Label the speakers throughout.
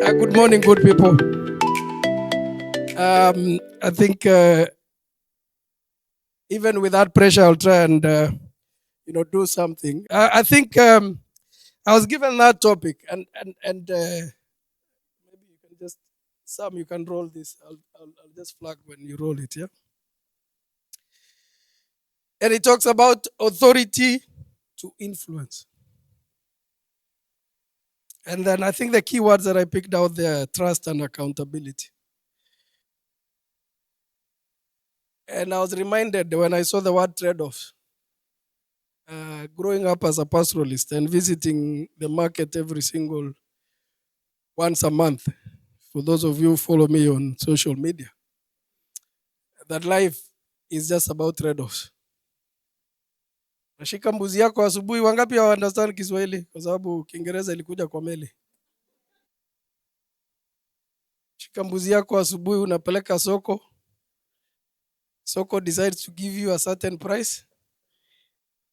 Speaker 1: Good morning, good people. I think even without pressure, I'll try and do something. I think I was given that topic, and maybe you can just you can roll this. I'll just flag when you roll it. Yeah, and it talks about authority to influence, and then I think the key words that I picked out there are trust and accountability. And I was reminded when I saw the word trade-offs. Growing up as a pastoralist and visiting the market every single once a month, for those of you who follow me on social media, that life is just about trade-offs. Nashika mbuzi yako asubuhi, wangapi hawa understand Kiswahili kwa sababu Kiingereza ilikuja kwa meli. Shika mbuzi yako asubuhi, unapeleka soko. Soko decides to give you a certain price.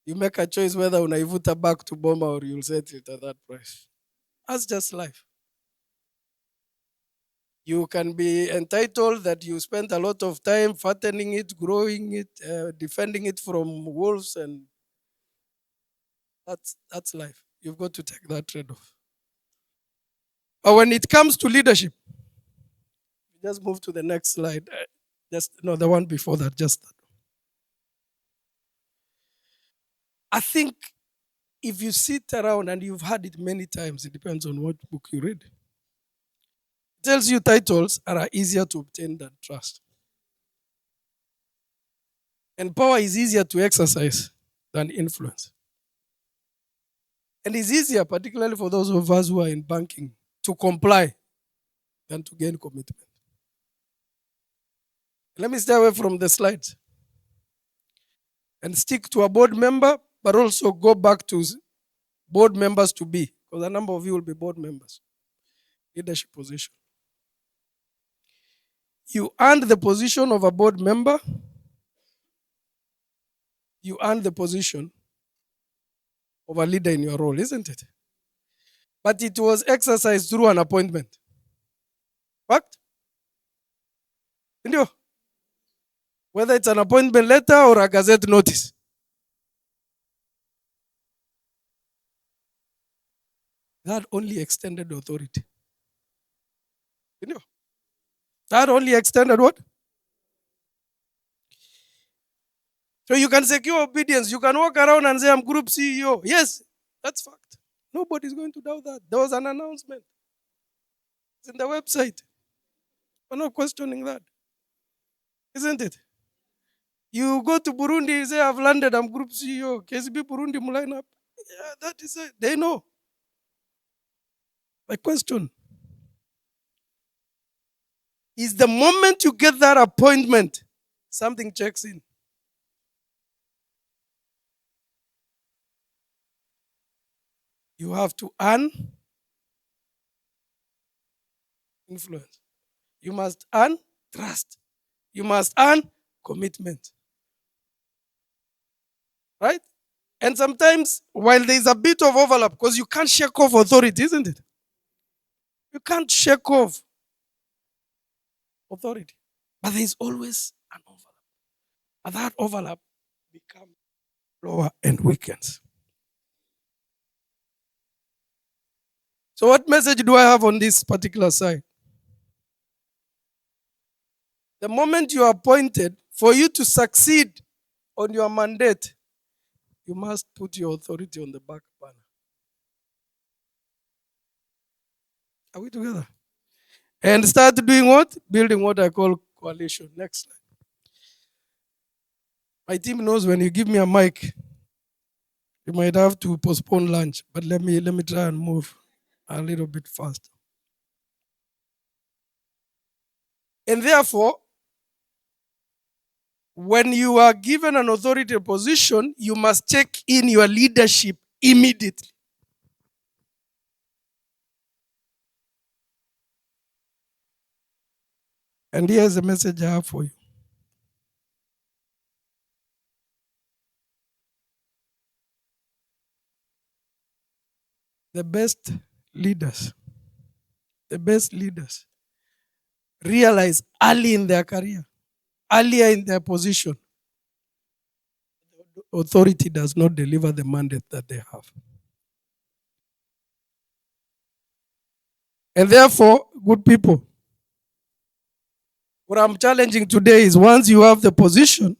Speaker 1: You make a choice whether unaivuta back to Boma or you'll set it at that price. That's just life. You can be entitled that you spent a lot of time fattening it, growing it, defending it from wolves, and that's life. You've got to take that trade-off. But when it comes to leadership, just move to the next slide. Just no, the one before that. Just that. I think if you sit around and you've had it many times, it depends on what book you read. It tells you titles are easier to obtain than trust. And power is easier to exercise than influence. And it's easier, particularly for those of us who are in banking, to comply than to gain commitment. Let me stay away from the slides and stick to a board member, but also go back to board members to be, because a number of you will be board members, leadership position. You earned the position of a board member, you earned the position of a leader in your role, isn't it? But it was exercised through an appointment. Fact? Whether it's an appointment letter or a gazette notice. That only extended authority. That only extended what? So you can secure obedience. You can walk around and say, I'm group CEO. Yes, that's fact. Nobody's going to doubt that. There was an announcement. It's in the website. We're not questioning that. Isn't it? You go to Burundi, you say, I've landed, I'm group CEO. KCB Burundi, line up. Yeah, that is it. They know. My question is the moment you get that appointment, something checks in. You have to earn influence. You must earn trust. You must earn commitment. Right? And sometimes, while there's a bit of overlap, because you can't shake off authority, isn't it? You can't shake off authority. But there's always an overlap. And that overlap becomes lower and weakens. So, what message do I have on this particular side? The moment you are appointed, for you to succeed on your mandate, you must put your authority on the back burner. Are we together? And start doing what? Building what I call coalition. Next slide. My team knows when you give me a mic, you might have to postpone lunch, but let me try and move a little bit faster. And therefore, when you are given an authority position, you must check in your leadership immediately. And here's a message I have for you. The best leaders The best leaders realize early in their career, earlier in their position, authority does not deliver the mandate that they have. And therefore, good people, what I'm challenging today is once you have the position,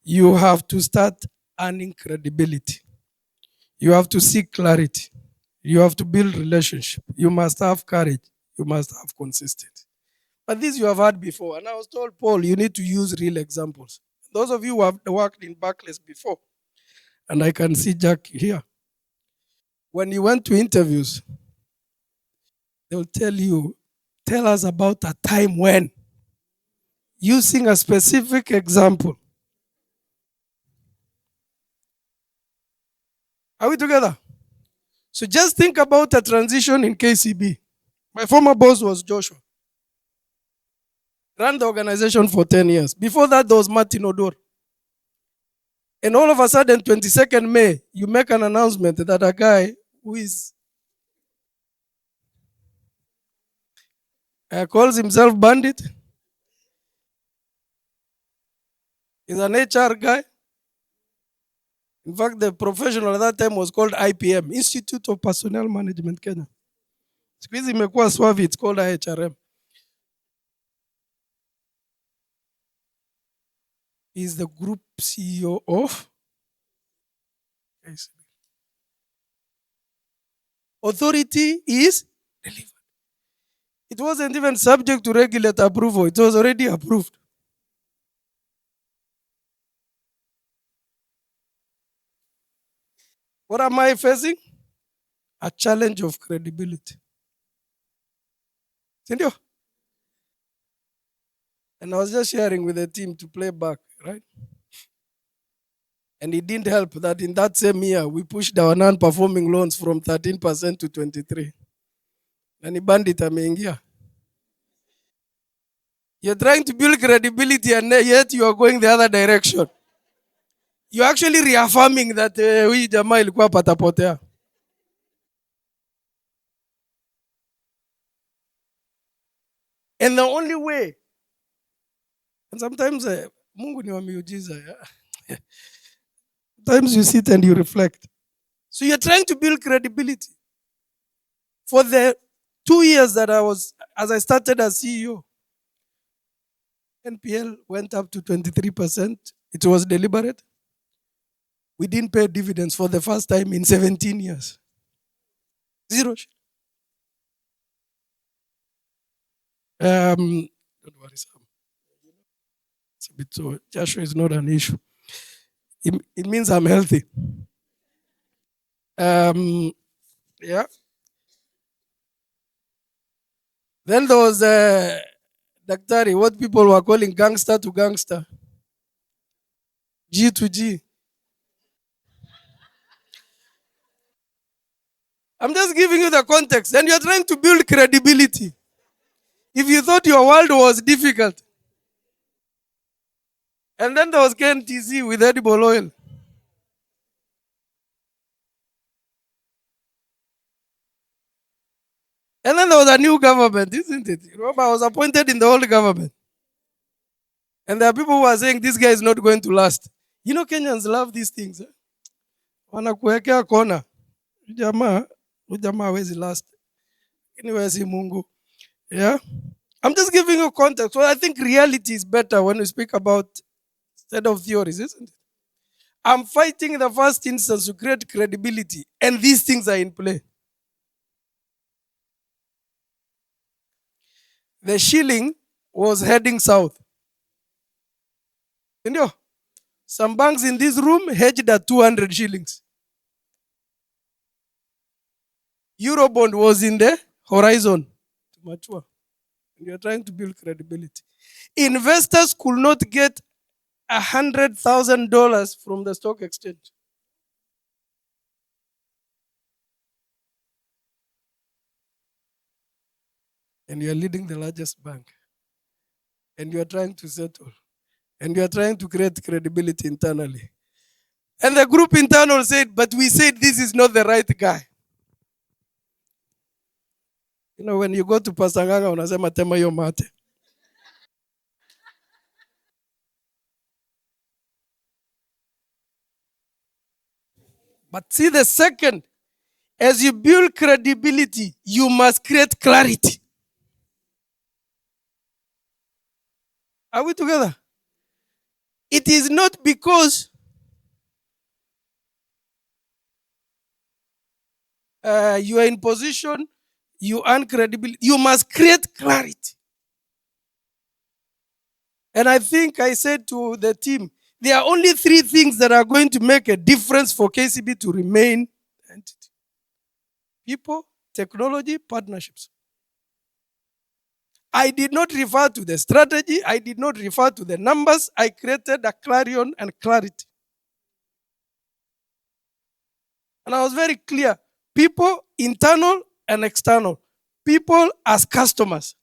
Speaker 1: you have to start earning credibility. You have to seek clarity. You have to build relationship. You must have courage. You must have consistency. But this you have heard before. And I was told, Paul, you need to use real examples. Those of you who have worked in Barclays before, and I can see Jack here. When you went to interviews, they'll tell you, tell us about a time when, using a specific example. Are we together? So just think about a transition in KCB. My former boss was Joshua. Ran the organization for 10 years. Before that, there was Martin Odor. And all of a sudden, 22nd May, you make an announcement that a guy who is calls himself bandit is an HR guy. In fact, the professional at that time was called IPM, Institute of Personnel Management Kenya. Siku hizi imekuwa swavi, it's called IHRM. He's the group CEO of KCB. Authority is delivered. It wasn't even subject to regulator approval. It was already approved. What am I facing? A challenge of credibility. Sindio? And I was just sharing with the team to play back, right? And it didn't help that in that same year, we pushed our non-performing loans from 13% to 23%. And bandit ameingia. You're trying to build credibility and yet you are going the other direction. You're actually reaffirming that hii jamaa ilikuwa patapotea. And the only way, and sometimes Mungu ni wa miujiza. Sometimes you sit and you reflect. So you're trying to build credibility. For the 2 years that as I started as CEO, NPL went up to 23%. It was deliberate. We didn't pay dividends for the first time in 17 years. Zero. Don't worry, Sam. It's a bit so. Joshua is not an issue. It means I'm healthy. Yeah. Then there was Daktari, what people were calling gangster to gangster. G to G. I'm just giving you the context. And you're trying to build credibility. If you thought your world was difficult. And then there was KNTZ with edible oil. And then there was a new government, isn't it? Remember, I was appointed in the old government. And there are people who are saying this guy is not going to last. You know, Kenyans love these things. Wanakuwekea kona. Ujamaa hawezi last. Anyway, si Mungu. Yeah? I'm just giving you context. So I think reality is better when we speak about instead of theories, isn't it? I'm fighting in the first instance to create credibility. And these things are in play. The shilling was heading south. Some banks in this room hedged at 200 shillings. Eurobond was in the horizon to mature. And you're trying to build credibility. Investors could not get $100,000 from the stock exchange. And you're leading the largest bank. And you're trying to settle. And you're trying to create credibility internally. And the group internal said, but we said this is not the right guy. When you go to Pastor Nganga, unasema tema hiyo mate. But see, the second, as you build credibility, you must create clarity. Are we together? It is not because you are in position, you earn credibility. You must create clarity. And I think I said to the team, there are only three things that are going to make a difference for KCB to remain entity: people, technology, partnerships. I did not refer to the strategy. I did not refer to the numbers. I created a clarion and clarity. And I was very clear. People, internal and external. People as customers.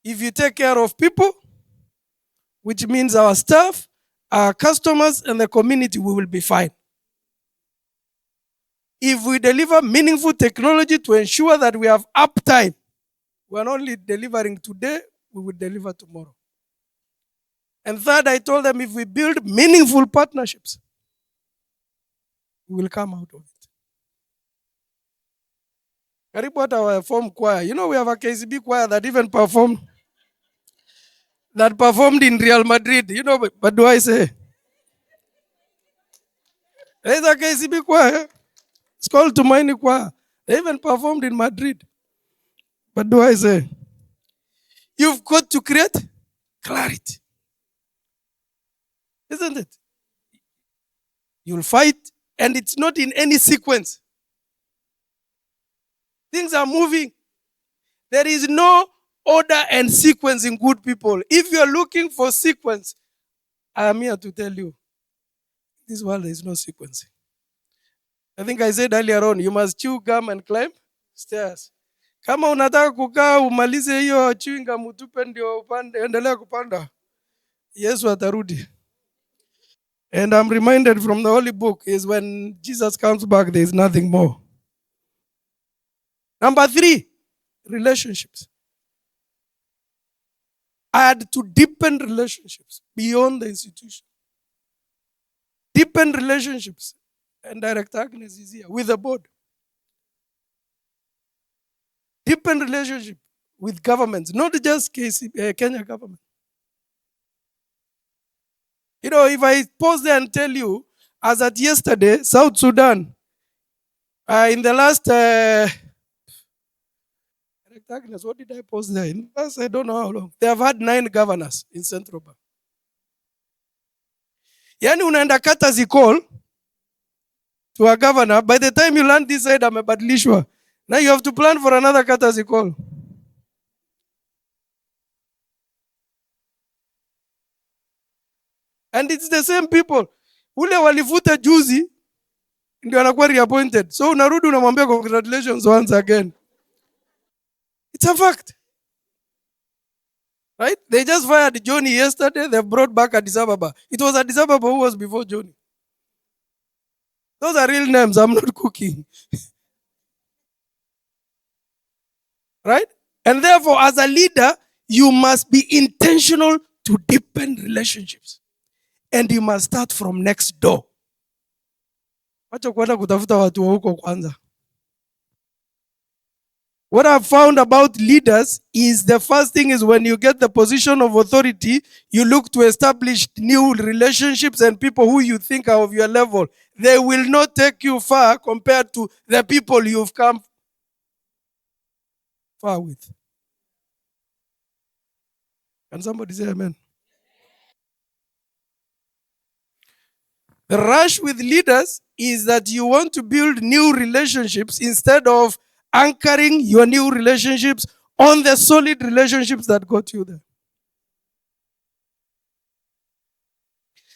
Speaker 1: If you take care of people, which means our staff, our customers, and the community, we will be fine. If we deliver meaningful technology to ensure that we have uptime, we are not only delivering today, we will deliver tomorrow. And third, I told them if we build meaningful partnerships, we will come out of it. Karibu hata our form choir. We have a KCB choir that even performed in Real Madrid. But do I say? There's a KCB choir. It's called Tumaini Choir. They even performed in Madrid. But do I say? You've got to create clarity. Isn't it? You'll fight, and it's not in any sequence. Things are moving. There is no order and sequence in good people. If you're looking for sequence, I am here to tell you, this world there is no sequence. I think I said earlier on, you must chew gum and climb stairs. Kama unataka kukaa umalize hiyo chewing gum utupe ndio upande, endelea kupanda. Yesu atarudi. And I'm reminded from the Holy Book is when Jesus comes back, there is nothing more. Number 3, relationships. I had to deepen relationships beyond the institution. Deepen relationships. And Director Agnes is here with the board. Deepen relationship with governments, not just KCB, Kenya government. If I pause there and tell you, as at yesterday, South Sudan, in the last, Agnes, what did I post there? In the last, I don't know how long. They have had 9 governors in Central Bank. Yani unaenda courtesy call to a governor. By the time you land this side, amebadilishwa. Now you have to plan for another courtesy call. And it's the same people. Ule walifuta juzi ndio anakuwa reappointed. So unarudi unamwambia congratulations once again. It's a fact. Right? They just fired Johnny yesterday. They brought back Addis Ababa. It was Addis Ababa who was before Johnny. Those are real names. I'm not cooking. Right? And therefore, as a leader, you must be intentional to deepen relationships. And you must start from next door. Wacha kwenda kutafuta watu huko kwanza. What I've found about leaders is the first thing is when you get the position of authority, you look to establish new relationships and people who you think are of your level. They will not take you far compared to the people you've come far with. Can somebody say amen? The rush with leaders is that you want to build new relationships instead of anchoring your new relationships on the solid relationships that got you there.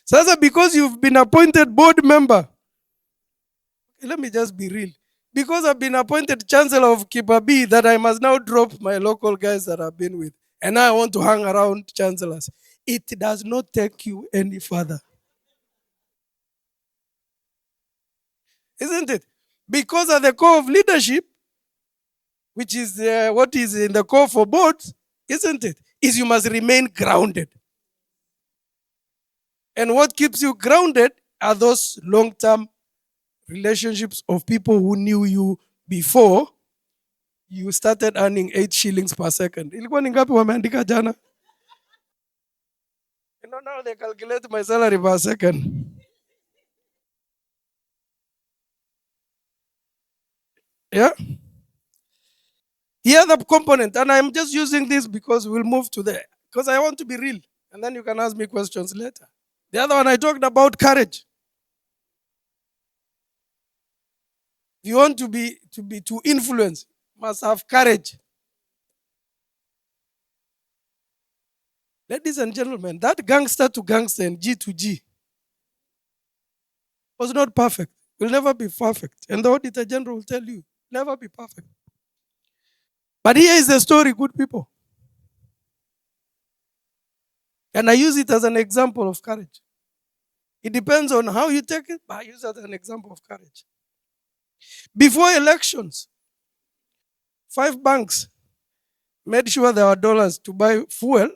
Speaker 1: So because you've been appointed board member, let me just be real. Because I've been appointed chancellor of Kibabi, that I must now drop my local guys that I've been with. And now I want to hang around chancellors. It does not take you any further. Isn't it? Because at the core of leadership, which is what is in the core for boards, isn't it? Is you must remain grounded. And what keeps you grounded are those long term relationships of people who knew you before you started earning 8 shillings per second. Ilikuwa ni ngapi wameandika jana? You know, now they calculate my salary per second. Yeah. Here the component, and I'm just using this because we'll move to the because I want to be real, and then you can ask me questions later. The other one I talked about courage. If you want to influence, must have courage. Ladies and gentlemen, that gangster to gangster and G to G was not perfect. Will never be perfect. And the Auditor General will tell you, never be perfect. But here is the story, good people. And I use it as an example of courage. It depends on how you take it, but I use it as an example of courage. Before elections, 5 banks made sure there were dollars to buy fuel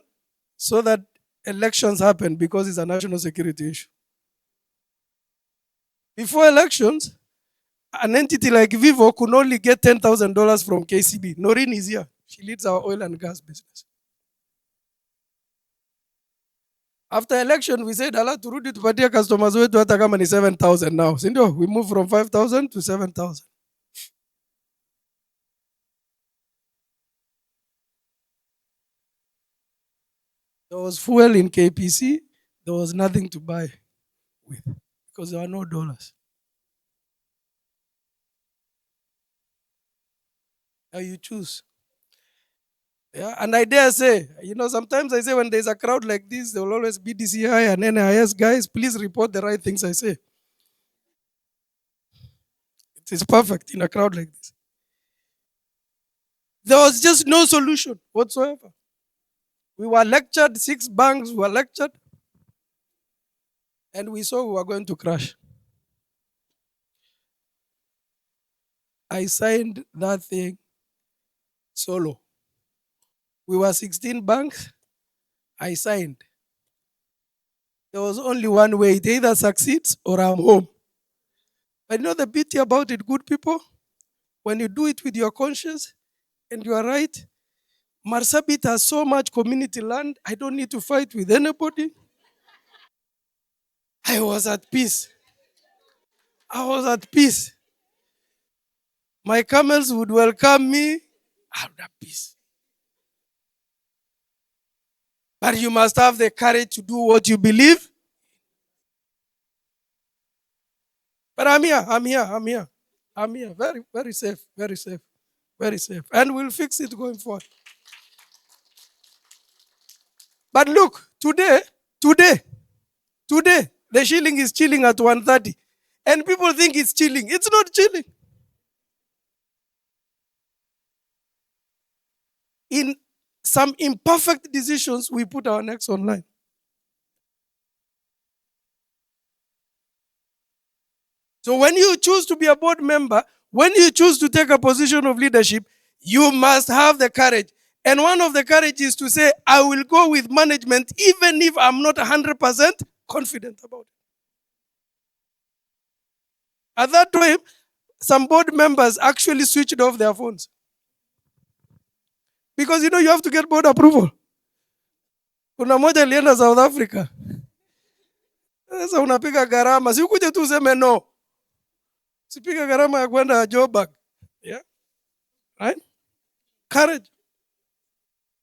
Speaker 1: so that elections happen because it's a national security issue. Before elections, an entity like Vivo could only get $10,000 from KCB. Noreen is here. She leads our oil and gas business. After election, we said, Allah turudi tupatie customers wetu hata kama ni 7,000 now. Sindio? We moved from 5,000 to 7,000. There was fuel in KPC. There was nothing to buy with because there were no dollars. Now you choose. Yeah, and I dare say, sometimes I say when there's a crowd like this, there will always be DCI and NIS guys. Please report the right things I say. It is perfect in a crowd like this. There was just no solution whatsoever. We were lectured, 6 banks were lectured, and we saw we were going to crash. I signed that thing solo. We were 16 banks. I signed. There was only one way. It either succeeds or I'm home. But the beauty about it, good people? When you do it with your conscience and you are right, Marsabit has so much community land. I don't need to fight with anybody. I was at peace. I was at peace. My camels would welcome me. I'm at peace. But you must have the courage to do what you believe. But I'm here. I'm here. I'm here. I'm here. Very, very safe. Very safe. Very safe. And we'll fix it going forward. But look, today, the shilling is chilling at 130. And people think it's chilling. It's not chilling. In some imperfect decisions, we put our necks online. So when you choose to be a board member, when you choose to take a position of leadership, you must have the courage. And one of the courage is to say, I will go with management even if I'm not 100% confident about it. At that time, some board members actually switched off their phones. Because you have to get board approval. Kuna moja alienda South Africa. Sasa unapiga gharama. Si ukuje tu useme no. Sipiga gharama ya kwenda Joburg. Yeah? Right? Courage.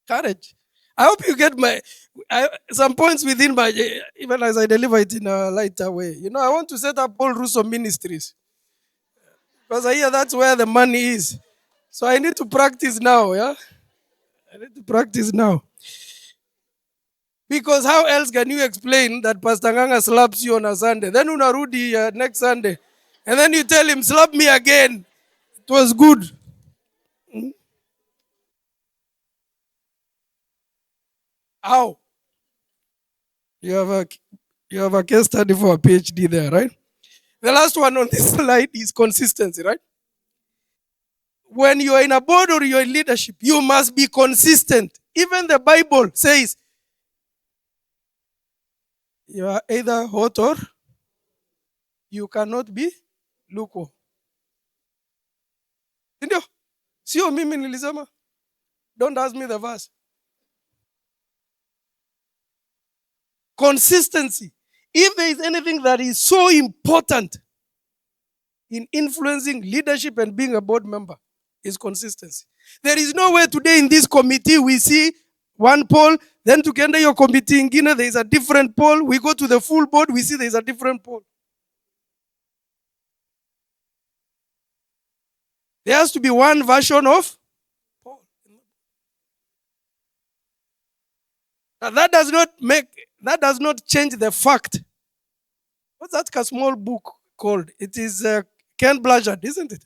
Speaker 1: Courage. I hope you get some points within my, even as I deliver it in a lighter way. I want to set up all Russo ministries. Because I hear that's where the money is. So I need to practice now, yeah? I need to practice now. Because how else can you explain that Pastor Nganga slaps you on a Sunday? Then unarudi next Sunday. And then you tell him, slap me again. It was good. How? You have a case study for a PhD there, right? The last one on this slide is consistency, right? When you are in a board or you're in leadership, you must be consistent. Even the Bible says you are either hot or you cannot be lukewarm. Ndio? Sio mimi nilisema. Don't ask me the verse. Consistency. If there is anything that is so important in influencing leadership and being a board member, is consistency. There is no way today in this committee we see one poll, then tukienda your committee ingine there is a different poll. We go to the full board, we see there is a different poll. There has to be one version of poll. Now that does not change the fact. What's that small book called? It is Ken Blanchard, isn't it?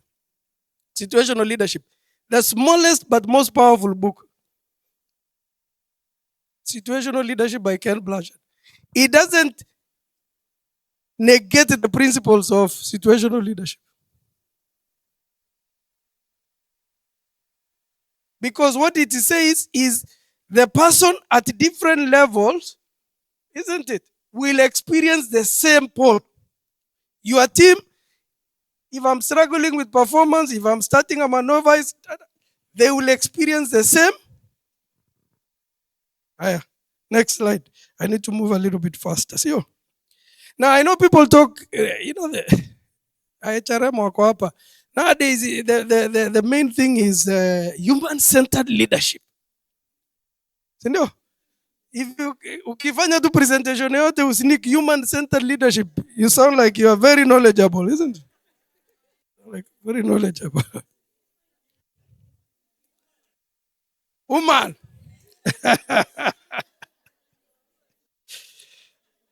Speaker 1: Situational Leadership. The smallest but most powerful book. Situational Leadership by Ken Blanchard. It doesn't negate the principles of situational leadership. Because what it says is the person at different levels, isn't it, will experience the same pull. Your team, if I'm struggling with performance, if I'm starting, I'm a novice, they will experience the same. Next slide. I need to move a little bit faster. See you. Now, I know people talk, the HRM wako hapa. Nowadays, the main thing is human-centered leadership. Sindio? If you ukifanya tu presentation yote usinick human-centered leadership, you sound like you are very knowledgeable, isn't it? Like very knowledgeable. Woman.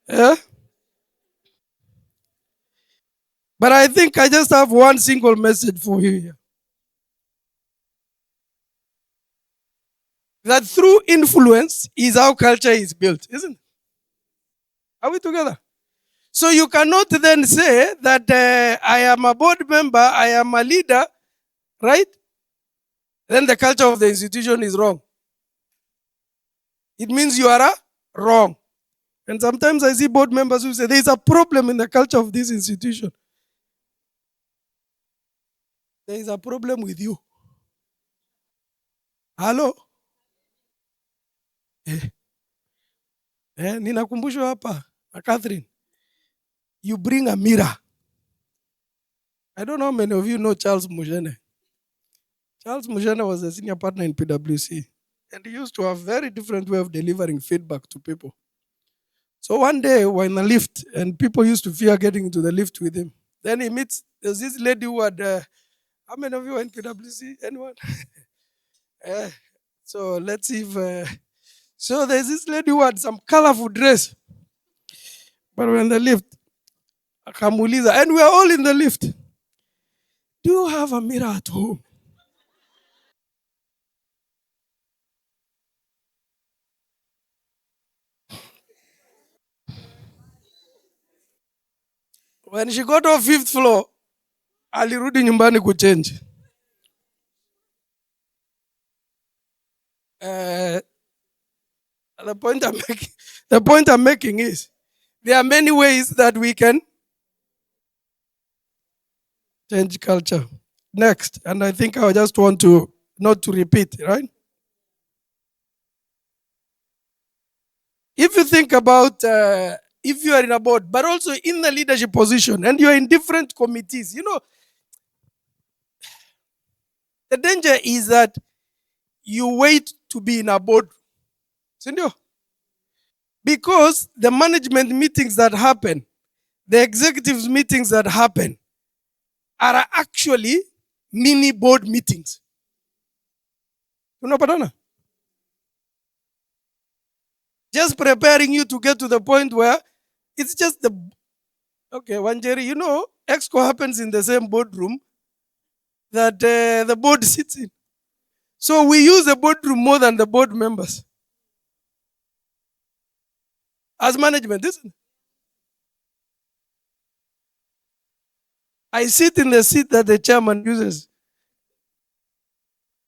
Speaker 1: Yeah? But I think I just have one single message for you here. That through influence is how culture is built, isn't it? Are we together? So you cannot then say that I am a board member, I am a leader, right? Then the culture of the institution is wrong. It means you are wrong. And sometimes I see board members who say there is a problem in the culture of this institution. There is a problem with you. Hello? Ninakumbushwa hapa na Catherine. You bring a mirror. I don't know how many of you know Charles Mujene. Charles Mujene was a senior partner in PwC. And he used to have a very different way of delivering feedback to people. So one day we're in a lift and people used to fear getting into the lift with him. Then he meets, there's this lady who had, how many of you are in PwC? Anyone? So let's see if, so there's this lady who had some colorful dress. But we're in the lift. Akamuuliza, and we're all in the lift. Do you have a mirror at home? When she got off 5th floor, alirudi nyumbani kuchange. The point I'm making is there are many ways that we can change culture. Next, and I think I just want to not to repeat, right? If you think about if you are in a board, but also in the leadership position, and you are in different committees, the danger is that you wait to be in a board. Because the management meetings that happen, the executives meetings that happen, are actually mini board meetings. Unapatana? Just preparing you to get to the point where it's just okay, Wanjeri, EXCO happens in the same boardroom that the board sits in. So we use the boardroom more than the board members. As management, isn't it? I sit in the seat that the chairman uses,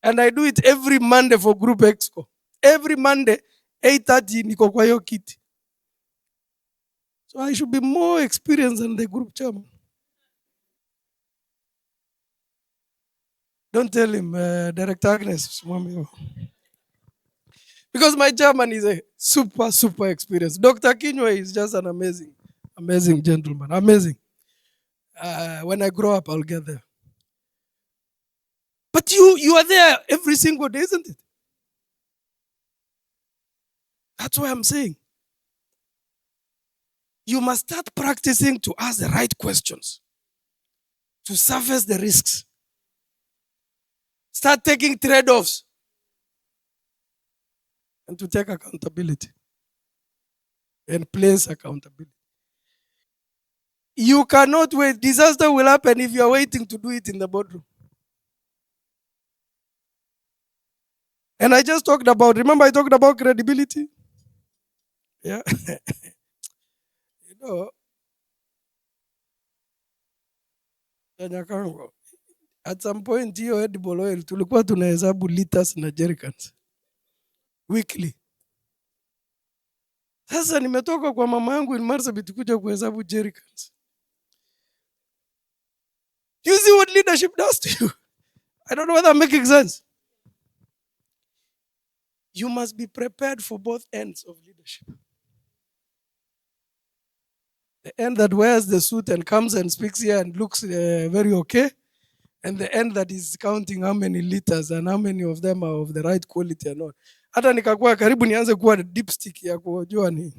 Speaker 1: and I do it every Monday for Group Exco. Every Monday, 8:30 niko kwa hiyo kiti. So I should be more experienced than the group chairman. Don't tell him, Director Agnes. Because my chairman is a super, super experienced. Dr. Kinywa is just an amazing, amazing gentleman. Amazing. When I grow up, I'll get there. But you are there every single day, isn't it? That's why I'm saying. You must start practicing to ask the right questions, to surface the risks. Start taking trade-offs and to take accountability and place accountability. You cannot wait. Disaster will happen if you are waiting to do it in the boardroom. And I just talked about, remember I talked about credibility? Yeah. You know, at some point hiyo edible oil tulikuwa tunahesabu liters na jerrycans weekly. Sasa nimetoka kwa mama yangu in Marsabit kuja kuhesabu jerrycans. You see what leadership does to you? I don't know whether I'm making sense. You must be prepared for both ends of leadership. The end that wears the suit and comes and speaks here and looks very okay, and the end that is counting how many liters and how many of them are of the right quality and all. Hata nikakuwa karibu nianze kuwa dipstick ya kujua ni.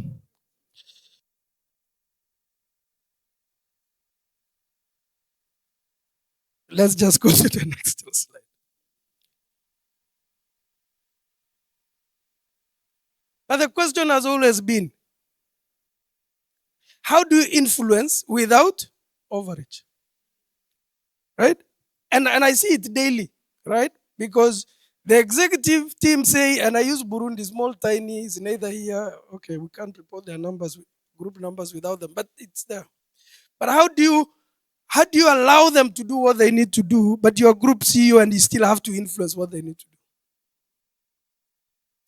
Speaker 1: Let's just go to the next slide. But the question has always been, how do you influence without overreach? Right? And I see it daily, right? Because the executive team say, and I use Burundi, small, tiny, is neither here. Okay, we can't report their numbers, group numbers without them, but it's there. But how do you allow them to do what they need to do, but your group see you and you still have to influence what they need to do?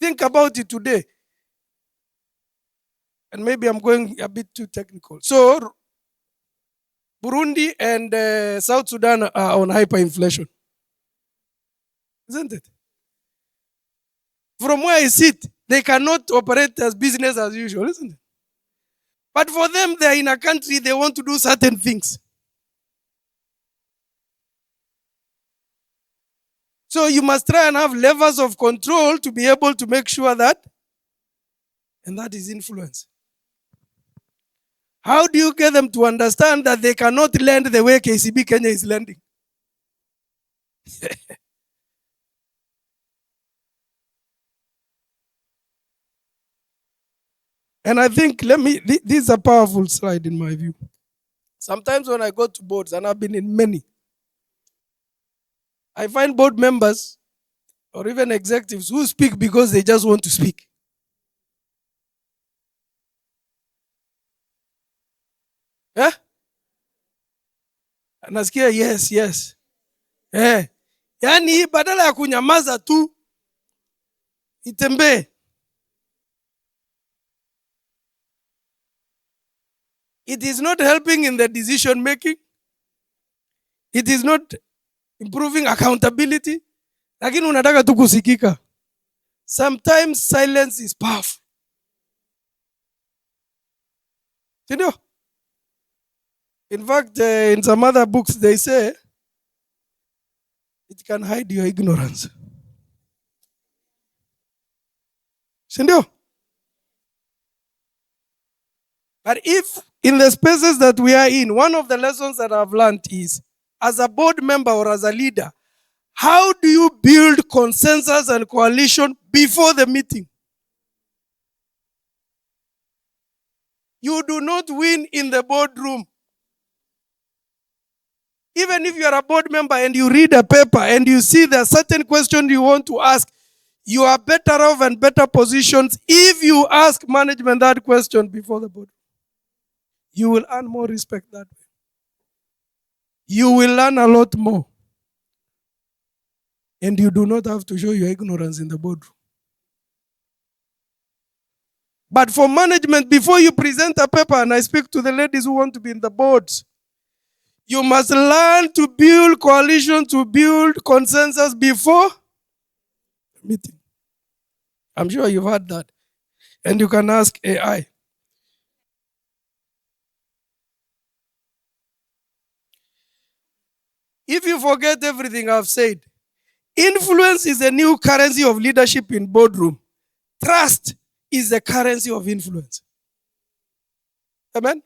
Speaker 1: Think about it today. And maybe I'm going a bit too technical. So Burundi and South Sudan are on hyperinflation, isn't it? From where I sit, they cannot operate as business as usual, isn't it? But for them, they're in a country, they want to do certain things. So you must try and have levels of control to be able to make sure that, and that is influence. How do you get them to understand that they cannot lend the way KCB Kenya is lending? And I think, this is a powerful slide in my view. Sometimes when I go to boards, and I've been in many, I find board members or even executives who speak because they just want to speak. Yeah? Nasikia yes, yes. Eh. Yani badala ya kunyamaza tu itembee. It is not helping in the decision making. It is not improving accountability. Lakini unataka tu kusikika. Sometimes silence is powerful. Sindio? In fact, in some other books they say it can hide your ignorance. Sindio? But if in the spaces that we are in, one of the lessons that I've learned is, as a board member or as a leader, how do you build consensus and coalition before the meeting? You do not win in the boardroom. Even if you are a board member and you read a paper and you see there are certain questions you want to ask, you are better off and better positions if you ask management that question before the board. You will earn more respect that way. you will learn a lot more. And you do not have to show your ignorance in the boardroom. But for management, before you present a paper, and I speak to the ladies who want to be in the boards, you must learn to build coalition, to build consensus before meeting. I'm sure you've heard that. And you can ask AI. If you forget everything I've said, influence is a new currency of leadership in boardroom. Trust is the currency of influence. Amen.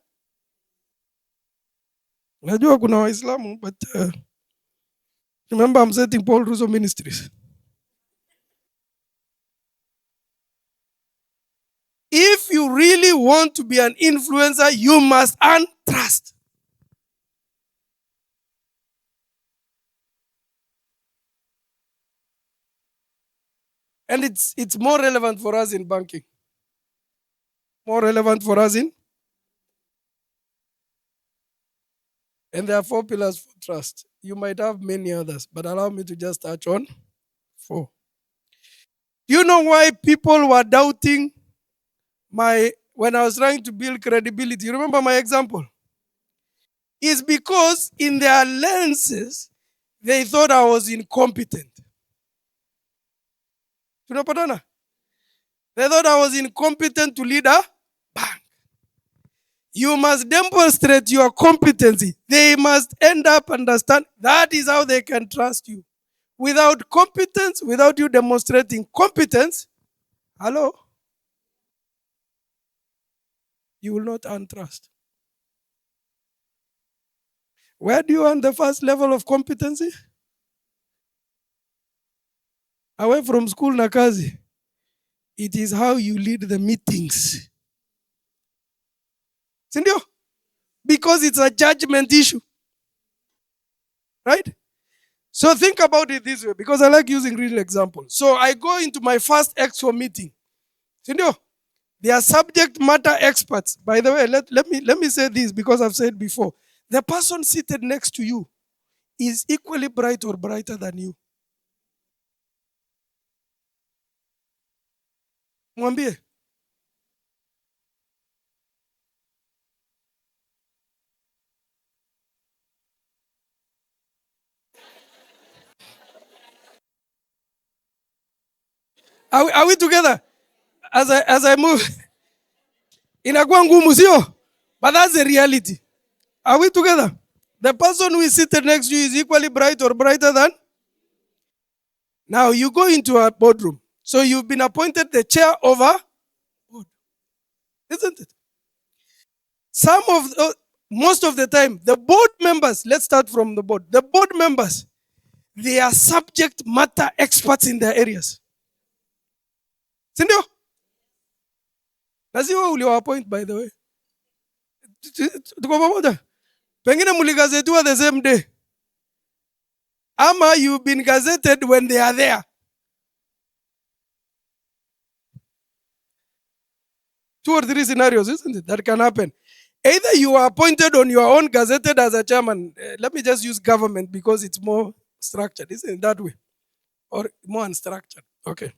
Speaker 1: Najua kuna Waislamu, but remember I'm setting Paul Russo Ministries. If you really want to be an influencer, you must earn trust. And it's more relevant for us in banking. More relevant for us in. And there are 4 pillars for trust. You might have many others, but allow me to just touch on 4. You know why people were doubting when I was trying to build credibility? You remember my example? It's because in their lenses, they thought I was incompetent. Tunapatana? They thought I was incompetent to lead a bank. You must demonstrate your competency. They must end up understand that is how they can trust you. Without competence, without you demonstrating competence, hello, you will not earn trust. Where do you earn the first level of competency? Away from school na kazi. It is how you lead the meetings. Sindio? Because it's a judgment issue. Right? So think about it this way, because I like using real examples. So I go into my first EXO meeting. Sindio? They are subject matter experts. By the way, let me say this because I've said before. The person seated next to you is equally bright or brighter than you. Mwambie. Are we together? As I move, inakuwa ngumu sio? But that's the reality. Are we together? The person who is seated next to you is equally bright or brighter than? Now you go into a boardroom. So you've been appointed the chair of a board. Isn't it? Most of the time, the board members, let's start from the board. The board members, they are subject matter experts in their areas. Sindio? Nasiwa uliwa appoint, by the way. Tuko pamoja? Pengine muligazetiwa the same day. Ama you've been gazetted when they are there. 2 or 3 scenarios, isn't it? That can happen. Either you are appointed on your own, gazetted as a chairman. Let me just use government because it's more structured, isn't it that way? Or more unstructured. Okay.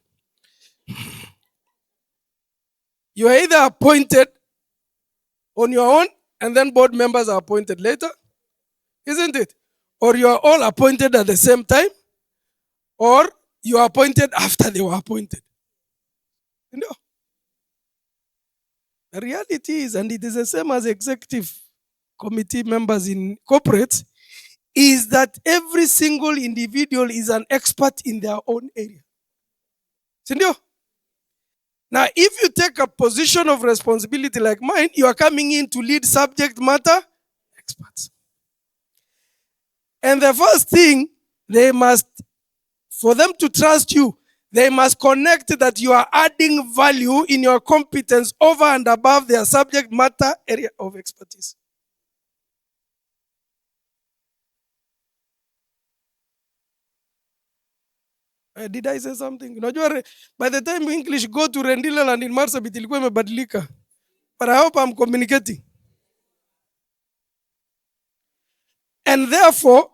Speaker 1: You are either appointed on your own and then board members are appointed later, isn't it? Or you are all appointed at the same time, or you are appointed after they were appointed. You know? The reality is, and it is the same as executive committee members in corporates, is that every single individual is an expert in their own area. Sindio? Now, if you take a position of responsibility like mine, you are coming in to lead subject matter experts. And the first thing, for them to trust you, they must connect that you are adding value in your competence over and above their subject matter area of expertise. Did I say something? By the time English go to Rendila and in Marsabit, ilikuwa imebadilika. But I hope I'm communicating. And therefore,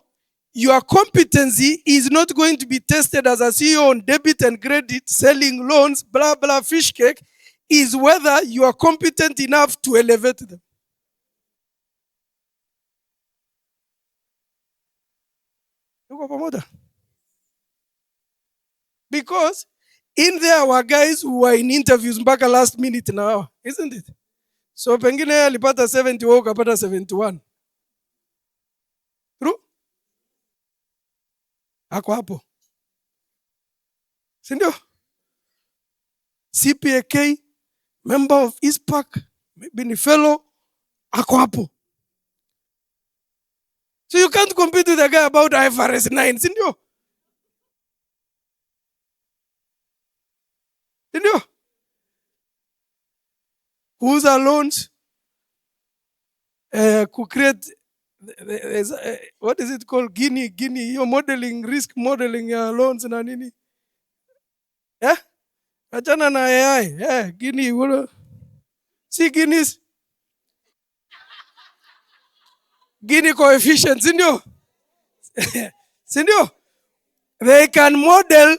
Speaker 1: your competency is not going to be tested as a CEO on debit and credit, selling loans, blah, blah, fish cake, is whether you are competent enough to elevate them. Because in there were guys who were in interviews mpaka last minute now, isn't it? So pengine alipata 70 wewe ukapata 71. True? Ako hapo. Si ndio? CPAK, member of ISPAC, maybe ni fellow, ako hapo. So you can't compete with a guy about IFRS 9, si ndio? Si ndio? Kuuza loans, create, what is it called? Guinea, your modeling, risk modeling loans na nini? Yeah? Achana na AI. Yeah, Guinea, see Guineas? Guinea coefficient, si ndio? Si ndio? They can model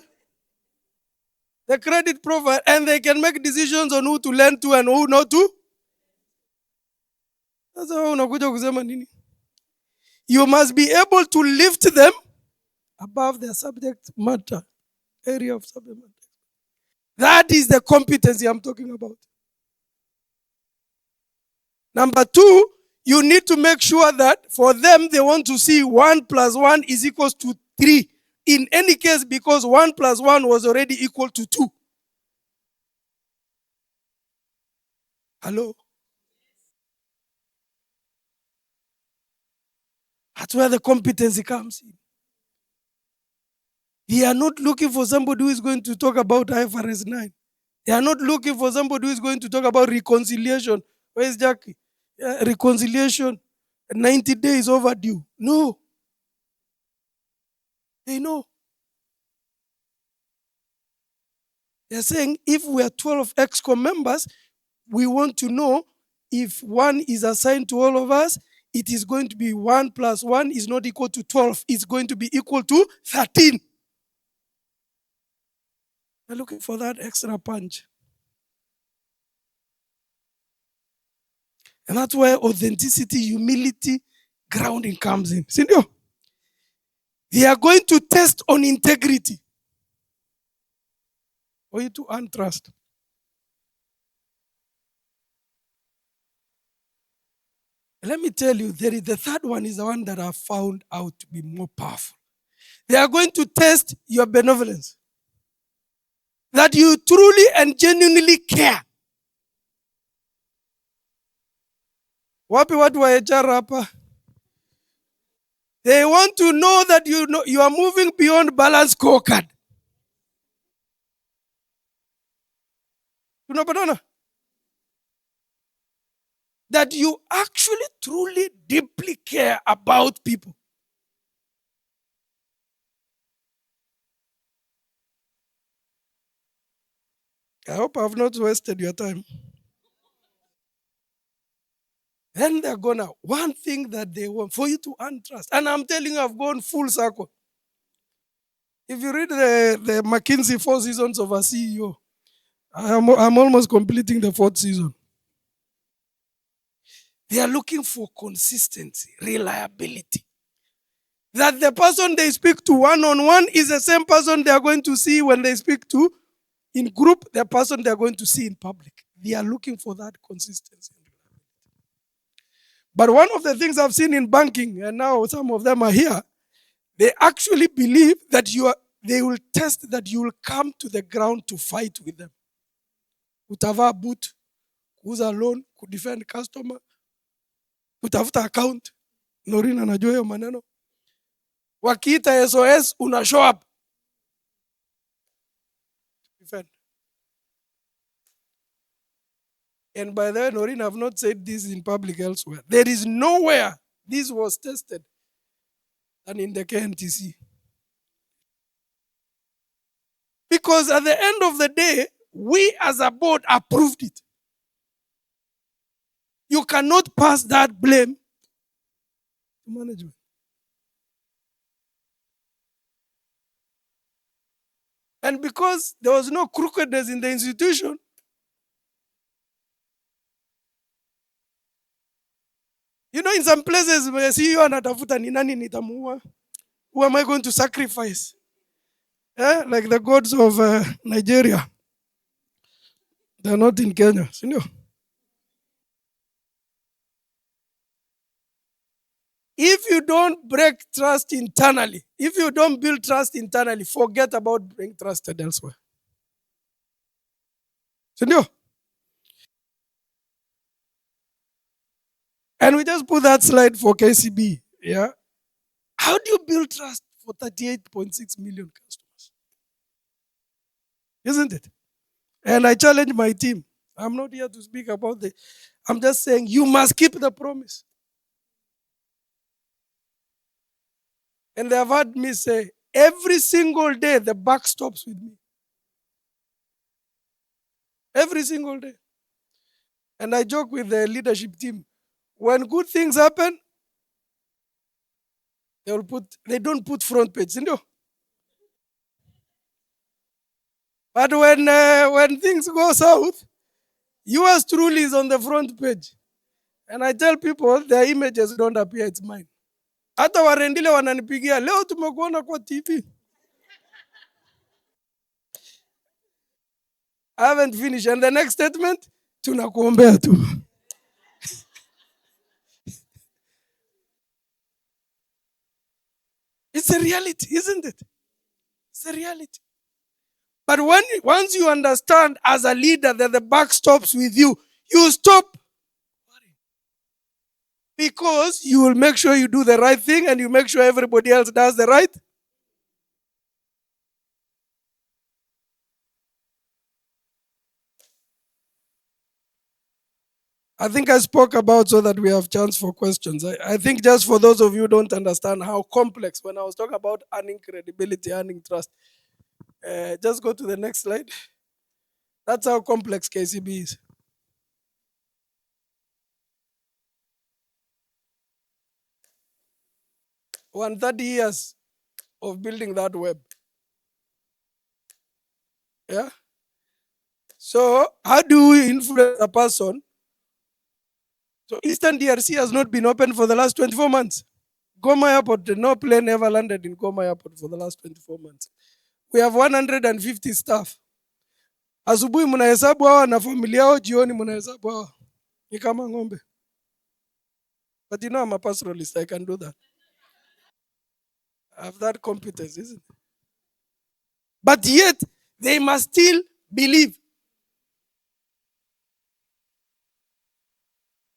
Speaker 1: the credit profile and they can make decisions on who to lend to and who not to. Sasa wewe unakuja kusema nini? You must be able to lift them above their subject matter, area of subject matter. That is the competency I'm talking about. Number two, you need to make sure that for them, they want to see 1 + 1 is equals to 3. In any case, because 1 + 1 was already equal to 2. Hello? That's where the competency comes in. They are not looking for somebody who is going to talk about IFRS 9. They are not looking for somebody who is going to talk about reconciliation. Where is Jackie? Reconciliation, 90 days overdue. No. They know. They're saying if we are 12 EXCO members, we want to know if 1 is assigned to all of us, it is going to be 1 + 1 is not equal to 12. It's going to be equal to 13. They're looking for that extra punch. And that's where authenticity, humility, grounding comes in. See, they are going to test on integrity for you to earn trust. Let me tell you, the third one is the one that I found out to be more powerful. They are going to test your benevolence. That you truly and genuinely care. Wapi watu wa HR hapa? They want to know that you are moving beyond balance scorecard. Tunapatana? That you actually truly deeply care about people. I hope I've not wasted your time. Then they're gonna, one thing that they want for you to earn trust. And I'm telling you, I've gone full circle. If you read the McKinsey 4 seasons of a CEO, I'm almost completing the 4th season. They are looking for consistency, reliability. That the person they speak to one-on-one is the same person they are going to see when they speak to in group, the person they are going to see in public. They are looking for that consistency. But one of the things I've seen in banking, and now some of them are here, they actually believe that they will test that you will come to the ground to fight with them. Utavaa boot, kuuza loan, kudefend customer, kutafuta account. Norina anajua hiyo maneno. Wakiita SOS, una show up. Defend. And by the way, Noreen, I've not said this in public elsewhere. There is nowhere this was tested than in the KNTC. Because at the end of the day, we as a board approved it. You cannot pass that blame to management. And because there was no crookedness in the institution, you know, in some places where CEO anatafuta ni nani nitamuua, who am I going to sacrifice? Like the gods of Nigeria, they're not in Kenya. You know? If you don't break trust internally, if you don't build trust internally, forget about being trusted elsewhere. You know? And we just put that slide for KCB. Yeah. How do you build trust for 38.6 million customers? Isn't it? And I challenge my team. I'm not here to speak about the, I'm just saying you must keep the promise. And they have heard me say, every single day the buck stops with me. Every single day. And I joke with the leadership team. When good things happen, they don't put front page, you know. But when things go south, yours truly is on the front page. And I tell people their images don't appear, it's mine. Hata warendile wananipigia leo tumekuona kwa TV. I haven't finished. And the next statement, tunakuombea tu. It's a reality, isn't it? It's a reality. But once you understand as a leader that the buck stops with you, you stop because you will make sure you do the right thing and you make sure everybody else does the right. I think I spoke about so that we have chance for questions. I think just for those of you who don't understand how complex, when I was talking about earning credibility, earning trust, just go to the next slide. That's how complex KCB is. 130 years of building that web. Yeah. So how do we influence a person? So Eastern DRC has not been open for the last 24 months. Goma Airport, no plane ever landed in Goma Airport for the last 24 months. We have 150 staff. Asubuhi mnahesabu hawa na familia yao, jioni mnahesabu hawa. Ni kama ng'ombe. But you know I'm a pastoralist, I can do that. I have that competence, isn't it? But yet, they must still believe.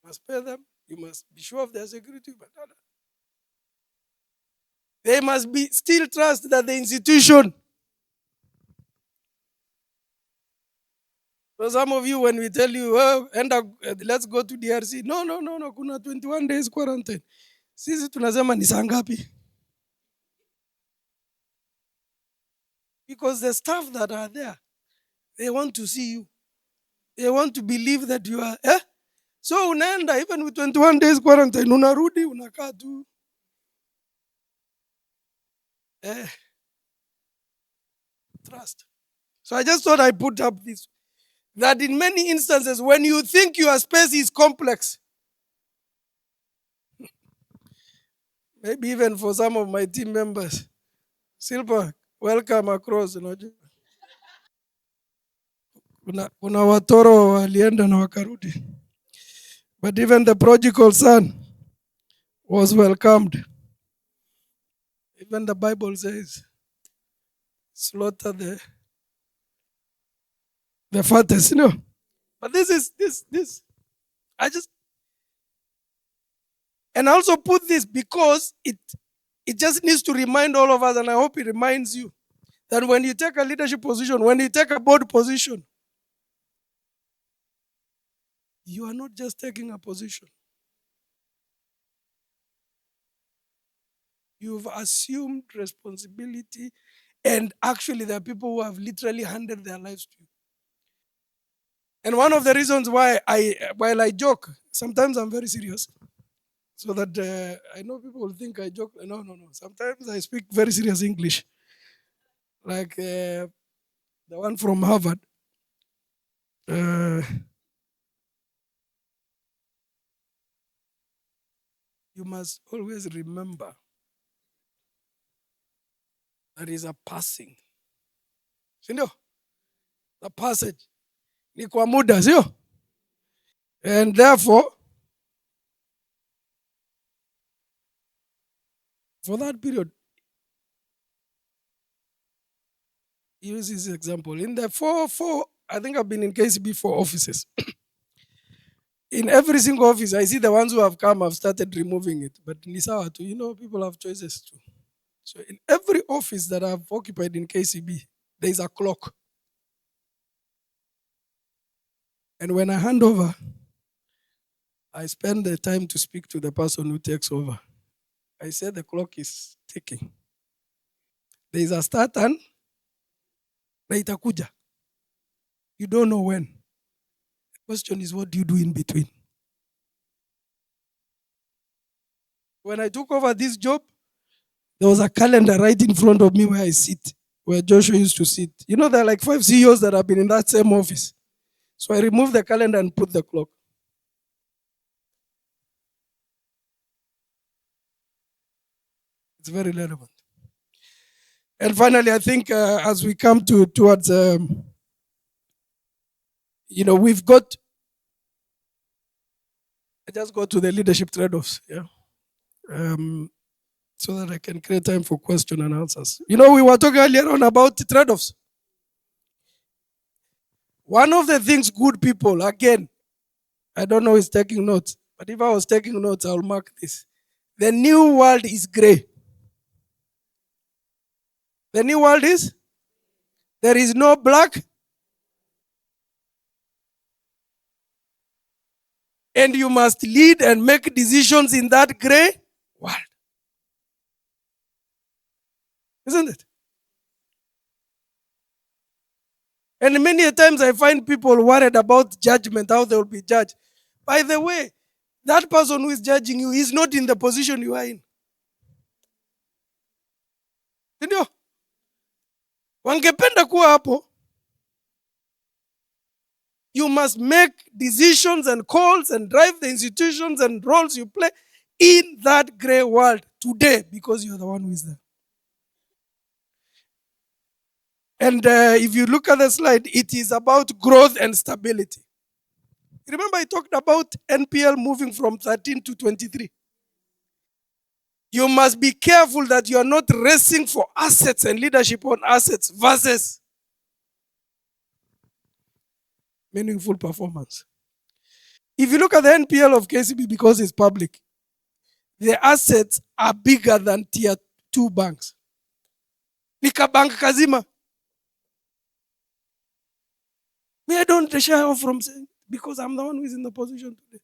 Speaker 1: You must pay them. You must be sure of their security. But they must be still trust that the institution. So some of you, when we tell you, well, let's go to DRC. No. Kuna 21 days quarantine. Sisi tunasema ni saa ngapi? Because the staff that are there, they want to see you. They want to believe that you are. So unaenda even with 21 days quarantine, unarudi unakaa tu. Trust. So I just thought I put up this. That in many instances, when you think your space is complex, maybe even for some of my team members, Silpa, welcome across. Kuna watoro walienda na wakarudi. But even the prodigal son was welcomed. Even the Bible says, slaughter the fattest, you know. But this is this. I just and I also put this because it just needs to remind all of us, and I hope it reminds you that when you take a leadership position, when you take a board position, you are not just taking a position. You've assumed responsibility, and actually, there are people who have literally handed their lives to you. And one of the reasons why while I joke, sometimes I'm very serious, so that I know people will think I joke. No. Sometimes I speak very serious English, like. the one from Harvard. Uh, you must always remember there is a passing. Sindio? The passage. Ni kwa muda, sio? And therefore, for that period, use this example. In the four, I think I've been in KCB 4 offices. In every single office, I see the ones who have come, I've started removing it. But Nisawa too, people have choices too. So in every office that I've occupied in KCB, there is a clock. And when I hand over, I spend the time to speak to the person who takes over. I say the clock is ticking. There is a start and na itakuja. You don't know when. The question is, what do you do in between? When I took over this job, there was a calendar right in front of me where I sit, where Joshua used to sit. There are like 5 CEOs that have been in that same office. So I removed the calendar and put the clock. It's very relevant. And finally, I think as we come towards, we've got, I just go to the leadership trade-offs, yeah, so that I can create time for question and answers. We were talking earlier on about trade-offs. One of the things good people, again, I don't know who's taking notes, but if I was taking notes, I'll mark this. The new world is gray. The new world is, there is no black, and you must lead and make decisions in that gray world. Isn't it? And many times I find people worried about judgment, how they will be judged. By the way, that person who is judging you is not in the position you are in. Ndio? Wangependa kuwa hapo. You must make decisions and calls and drive the institutions and roles you play in that gray world today because you're the one who is there. And if you look at the slide, it is about growth and stability. Remember I talked about NPL moving from 13 to 23. You must be careful that you are not racing for assets and leadership on assets versus meaningful performance. If you look at the NPL of KCB, because it's public, the assets are bigger than tier 2 banks. Nika bank kazima. Me, I don't shy off from saying, because I'm the one who is in the position today.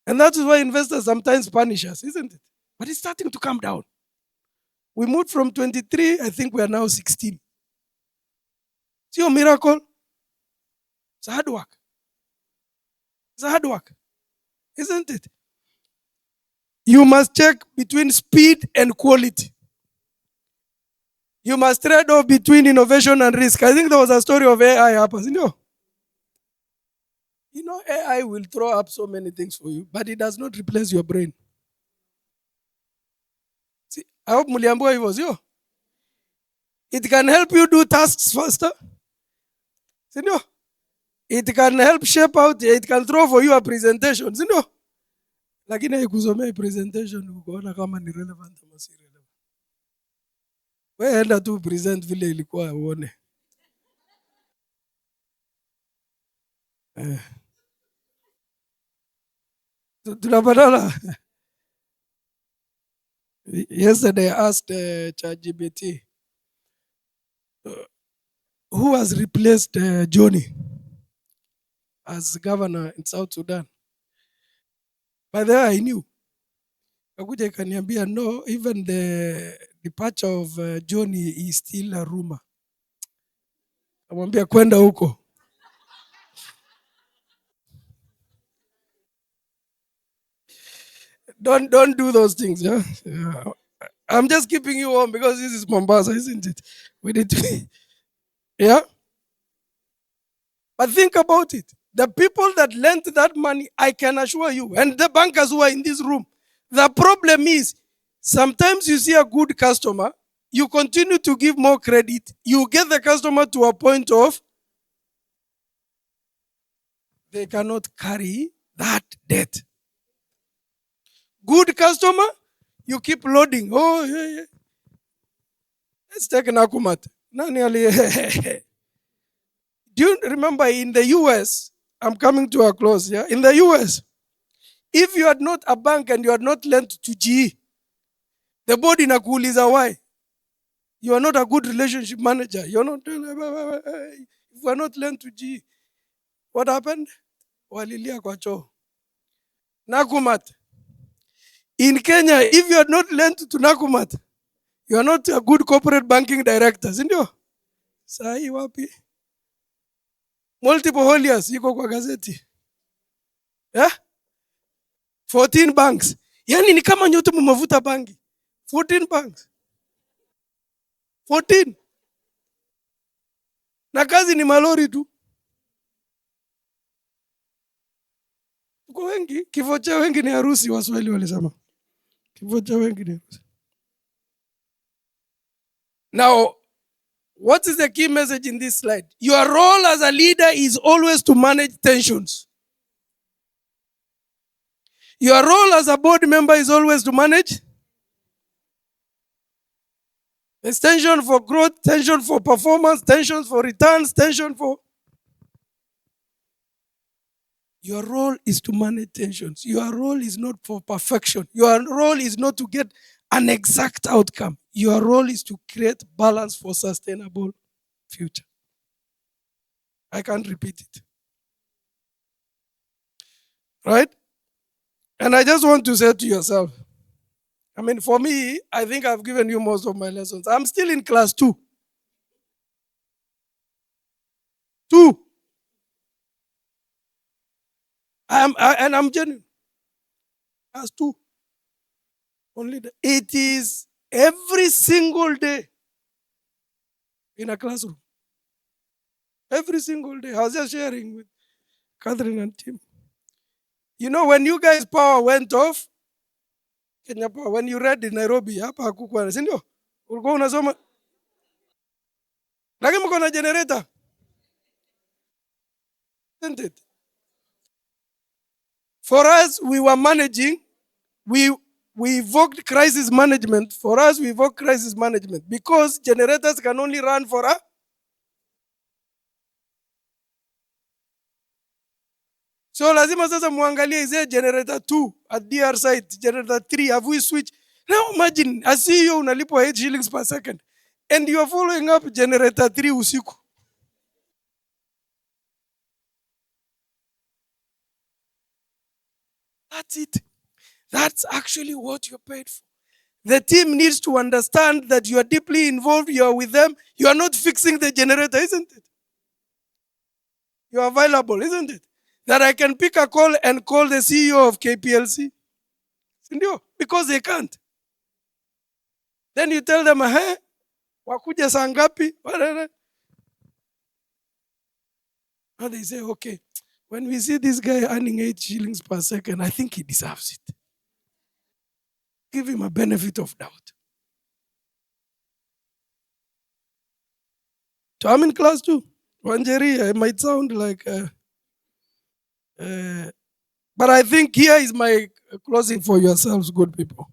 Speaker 1: And that is why investors sometimes punish us, isn't it? But it's starting to come down. We moved from 23, I think we are now 16. See a miracle? It's hard work. It's hard work, isn't it? You must check between speed and quality. You must trade off between innovation and risk. I think there was a story of AI happens. AI will throw up so many things for you, but it does not replace your brain. See, I hope muliambiwa was you. It can help you do tasks faster. It can help shape out, it can throw for you a presentation. Lakini haikusomea presentation ukaona kama ni relevant ama si relevant. Wewe enda tu present vile ilikuwa uone. Tunapatana. Yesterday I asked ChatGPT, who has replaced Johnny as governor in South Sudan? By the way, I knew. Kakuja ikaniambia, no, even the departure of Johnny is still a rumor. Kamwambia kwenda huko. Don't do those things, yeah? I'm just keeping you warm because this is Mombasa, isn't it? We need to, yeah. But think about it. The people that lent that money, I can assure you, and the bankers who are in this room, the problem is sometimes you see a good customer, you continue to give more credit, you get the customer to a point of they cannot carry that debt. Good customer, you keep loading. Oh, yeah, yeah. Let's take Nakumat. Do you remember in the US? I'm coming to a close. Yeah, in the US, if you are not a bank and you are not lent to GE, the board inakuuliza why you are not a good relationship manager. You're not. If we are not lent to GE, what happened? Walilia kwa choo. Nakumat. In Kenya, if you are not lent to Nakumat, you are not a good corporate banking director, sindio? Sahi wapi? Multiple holiers iko kwa gazeti. Yeah? 14 banks. Yani ni kama nyote mmevuta bangi. 14 banks. 14. Na kazi ni malori tu. Tuko wengi, kifo cha wengi ni harusi, Waswahili walisema. Kifo cha wengi ni harusi. Now, what is the key message in this slide? Your role as a leader is always to manage tensions. Your role as a board member is always to manage. There's tension for growth, tension for performance, tension for returns, tension for. Your role is to manage tensions. Your role is not for perfection. Your role is not to get an exact outcome. Your role is to create balance for sustainable future. I can't repeat it. Right? And I just want to say to yourself, I mean, for me, I think I've given you most of my lessons. I'm still in class 2. 2. And I'm genuine. Class 2. Only it is every single day in a classroom. Every single day. I was just sharing with Catherine and Tim. You know, when you guys' power went off, Kenya Power, when you read in Nairobi, hapa hakukuwa, si ndio? Ulikuwa unasoma, lakini mko na generator. Isn't it? For us, we were managing, we evoked crisis management. For us, we evoked crisis management because generators can only run for a. So lazima sasa muangalie is there generator 2 at DR site, generator 3, have we switched? Now imagine, I see you unalipwa 8 shillings per second and you are following up generator 3 usiku. That's it. That's actually what you're paid for. The team needs to understand that you are deeply involved, you are with them, you are not fixing the generator, isn't it? You are available, isn't it? That I can pick a call and call the CEO of KPLC. Because they can't. Then you tell them, hey, wakuja saa ngapi? And they say, okay, when we see this guy earning 8 shillings per second, I think he deserves it. Give him a benefit of doubt. So I'm in class 2. Wanjeri, it might sound like, but I think here is my closing for yourselves, good people.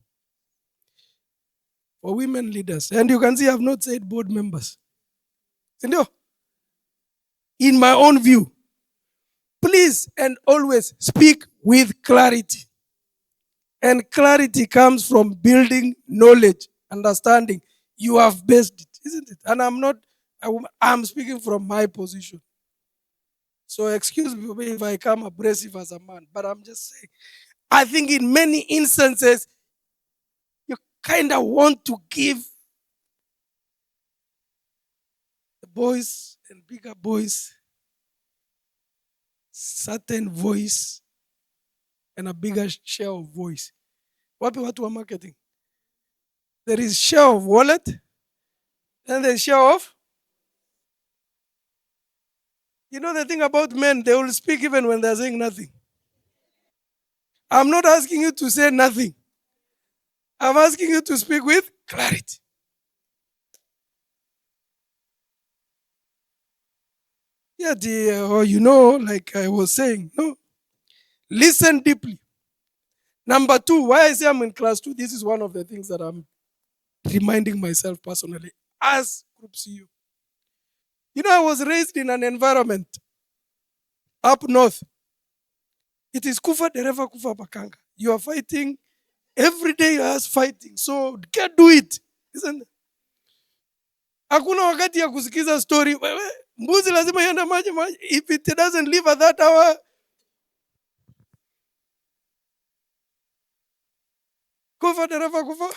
Speaker 1: For women leaders. And you can see I've not said board members. In my own view, please and always speak with clarity. And clarity comes from building knowledge, understanding. You have based it, isn't it? And I'm speaking from my position. So excuse me if I come abrasive as a man, but I'm just saying, I think in many instances, you kind of want to give the boys and bigger boys certain voice and a bigger share of voice. Wapi watu wa marketing? There is share of wallet, and there's share of. You know the thing about men, they will speak even when they're saying nothing. I'm not asking you to say nothing. I'm asking you to speak with clarity. Yeah, or like I was saying, no, listen deeply. Number two, why I say I'm in class two, this is one of the things that I'm reminding myself personally as Group CEO. I was raised in an environment up north. It is kufa dereva kufa bakanga. You are fighting every day. You are fighting, so get do it, isn't it? Hakuna wakati ya kusikiza story. Mbuzi lazima iende maji maji. If it doesn't live at that hour, kufa dereva kufa.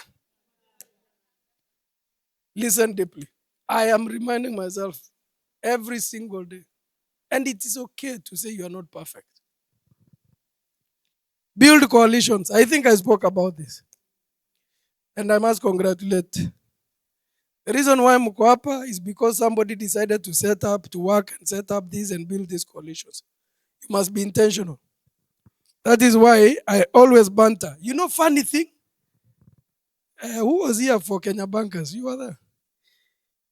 Speaker 1: Listen deeply. I am reminding myself every single day. And it is okay to say you are not perfect. Build coalitions. I think I spoke about this. And I must congratulate. The reason why mko hapa is because somebody decided to set up, to work and set up these and build these coalitions. You must be intentional. That is why I always banter. Funny thing? Who was here for Kenya Bankers? You were there.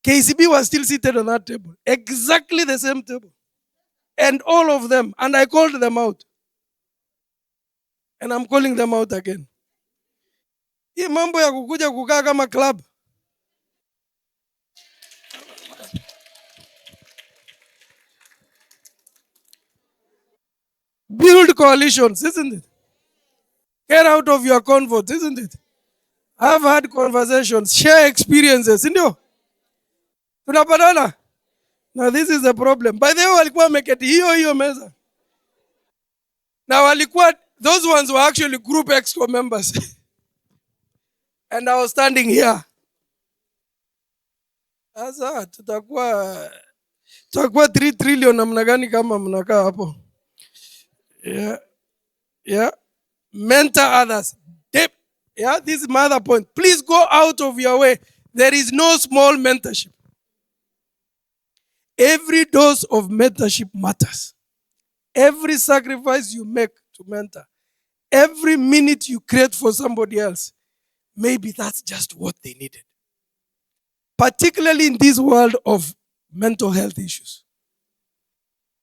Speaker 1: KCB was still seated on that table. Exactly the same table. And all of them. And I called them out. And I'm calling them out again. Hii mambo ya kukuja kukaa kama club. Build coalitions, isn't it? Get out of your comfort, isn't it? Have had conversations, share experiences, ndio? Tunapatana? Now this is the problem. By the way, walikuwa wameketi hiyo meza. Na walikuwa, those ones were actually group exco members. And I was standing here. Sasa tutakuwa 3 trillion namna gani kama mnakaa hapo? Yeah. Yeah. Mentor others. Yeah, this is my other point. Please go out of your way. There is no small mentorship. Every dose of mentorship matters. Every sacrifice you make to mentor, every minute you create for somebody else, maybe that's just what they needed. Particularly in this world of mental health issues.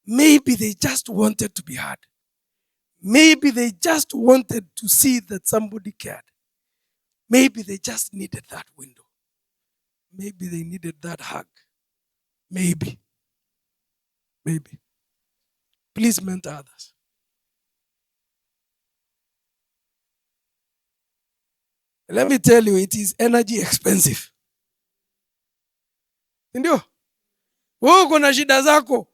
Speaker 1: Maybe they just wanted to be heard. Maybe they just wanted to see that somebody cared. Maybe they just needed that window. Maybe they needed that hug. Maybe. Please mentor others. Let me tell you, it is energy expensive. Ndio? Wewe uko na shida zako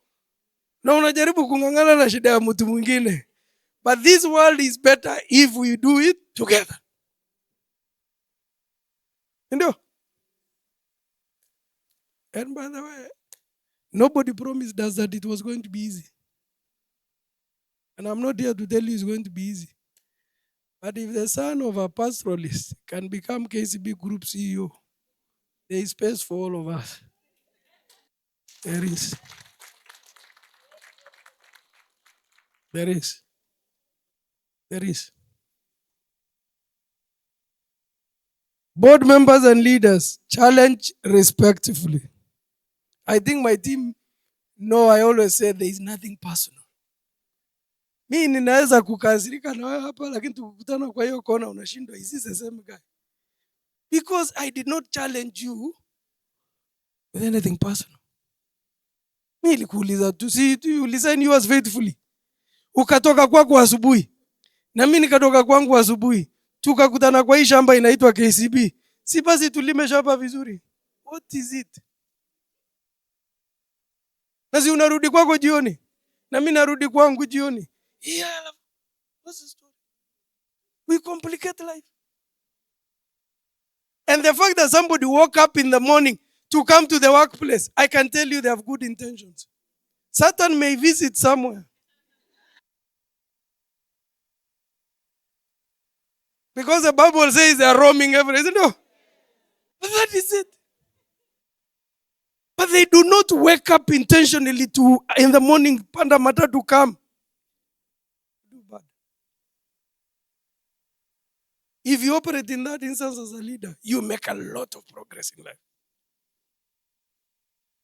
Speaker 1: na unajaribu kung'ang'ana na shida ya mtu mwingine. But this world is better if we do it together. Ndio? And by the way, nobody promised us that it was going to be easy. And I'm not here to tell you it's going to be easy. But if the son of a pastoralist can become KCB Group CEO, there is space for all of us. There is. There is. There is. Board members and leaders, challenge respectfully. I think my team know I always say there is nothing personal. Mi ninaweza kukasirika na wewe hapa, lakini tukikutana kwa hiyo kona unashindwa, is this the same guy? Because I did not challenge you with anything personal. Mi nilikuuliza tu, si you listen yours faithfully. Ukatoka kwako asubuhi na mimi nikatoka kwangu asubuhi, tukakutana kwa hii shamba inaitwa KCB. Si basi tulime shamba vizuri? What is it? Na si unarudi kwako jioni na mimi narudi kwangu jioni. Yeah, what's the story? We complicate life. And the fact that somebody woke up in the morning to come to the workplace, I can tell you they have good intentions. Satan may visit somewhere. Because the Bible says they are roaming everywhere, isn't it? But that is it. But they do not wake up intentionally to in the morning, panda mata to come. Do bad. If you operate in that instance as a leader, you make a lot of progress in life.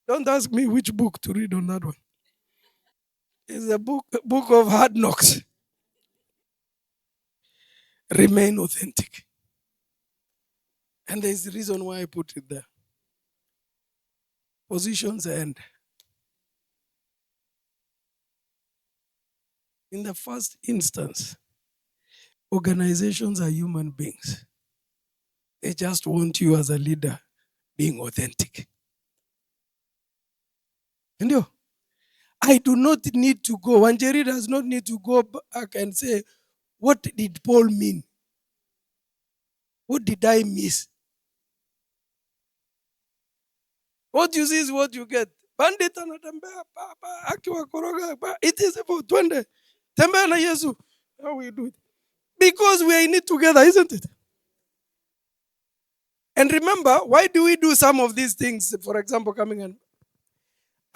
Speaker 1: Don't ask me which book to read on that one. It's a book of hard knocks. Remain authentic. And there's a reason why I put it there. Positions end. In the first instance, organizations are human beings. They just want you as a leader being authentic. And I do not need to go. Wanjeri does not need to go back and say, what did Paul mean? What did I miss? What you see is what you get. Bandit anatembea akiwa koroga. It is about 20. Tembea na Yesu. How we do it? Because we are in it together, isn't it? And remember, why do we do some of these things? For example, coming in.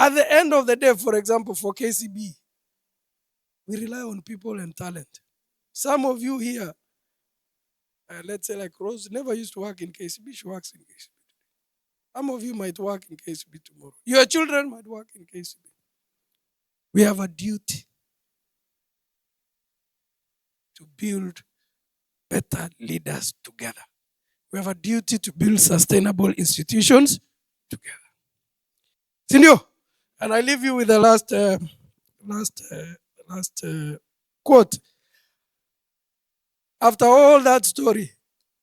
Speaker 1: At the end of the day, for example, for KCB, we rely on people and talent. Some of you here, let's say like Rose, never used to work in KCB. She works in KCB. Some of you might work in KCB tomorrow. Your children might work in KCB. We have a duty to build better leaders together. We have a duty to build sustainable institutions together. Senior, and I leave you with the last quote. After all that story,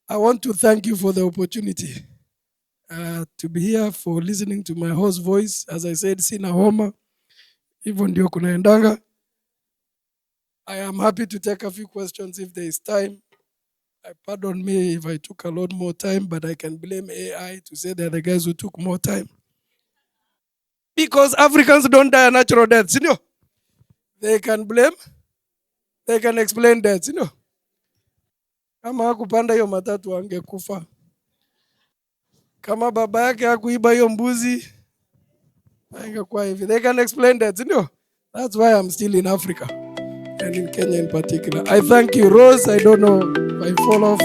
Speaker 1: I want to thank you for the opportunity to be here, for listening to my host voice. As I said, sina homa, hivyo ndio kunaendanga. I am happy to take a few questions if there is time. Pardon me if I took a lot more time, but I can blame AI to say they're the guys who took more time. Because Africans don't die a natural death, you know. They can blame, they can explain that, you know. Kama hakupanda hiyo matatu angekufa. Kama baba yake hakuiba hiyo mbuzi angekuwa hivi. They can explain that, you know. That's why I'm still in Africa and in Kenya in particular. I thank you, Rose. I don't know if I fall off.